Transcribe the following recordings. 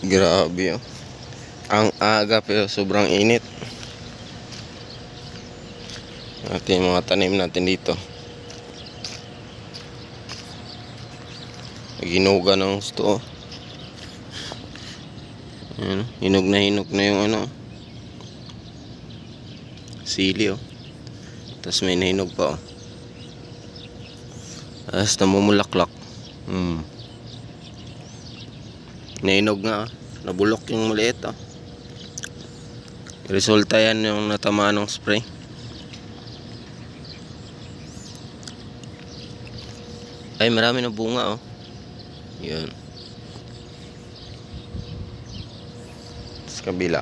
Grabe oh. Ang aga pero sobrang init. Natin yung mga tanim natin dito. Ginuga ng gusto oh. Ayan, hinog na yung ano sili oh. Tapos may nahinog pa oh. Tapos namumulaklak. Nahinog nga oh. Nabulok yung maliit oh. Resulta yan yung natamaan ng spray. Ay, marami na bunga oh. Yun. Sa kabila.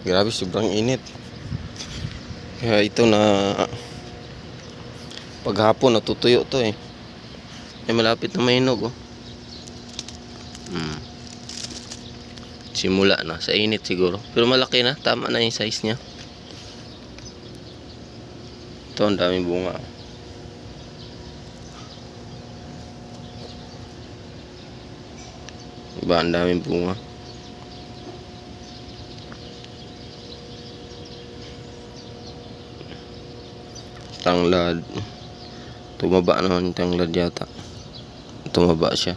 Grabe, sobrang init. Kaya ito na paghapon natutuyo to eh. Ay, malapit na mahinog oh. Simula na sa init siguro. Pero malaki na, tama na yung size niya. Ito, ang daming bunga. Diba, ang daming bunga. Tanglad. Tumaba naman yung tanglad yata. Tumaba siya.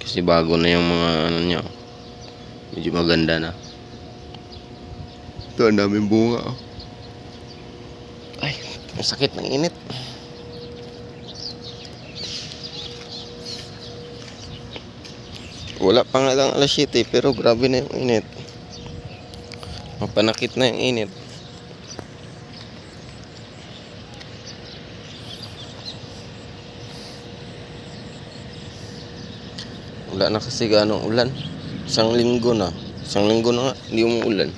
Kasi bago na yung mga ano niya. Medyo maganda na. Ito, ang daming bunga oh. Ay, ang sakit ng init. Wala pa nga lang alas 7 pero grabe na yung init. Mapanakit na yung init. Wala na kasi ganong ulan. Isang linggo na nga hindi umuulan.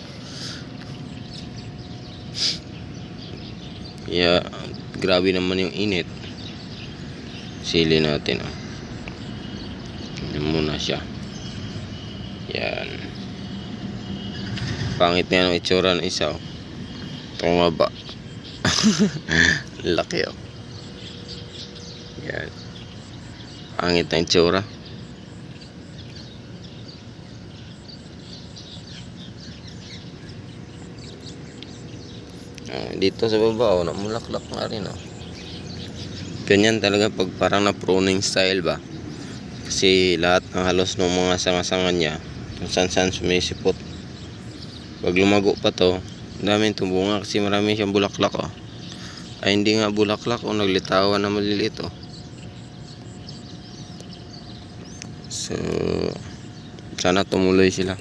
Kaya grabe naman yung init. Sili natin oh. Yan muna siya. Yan. Pangit na yan ang itsura ng isa oh. Tumaba. Laki oh. Yan. Pangit na itsura. Dito sa baba oh, namulaklak na rin oh. Ganyan talaga pag parang na pruning style ba. Kasi lahat ng halos ng mga sanga-sanga niya kung saan sumisipot. Pag lumago pa to, dami itong bunga kasi marami siyang bulaklak oh. Ay hindi nga bulaklak oh, naglitawan na maliliit oh. So sana tumuloy sila.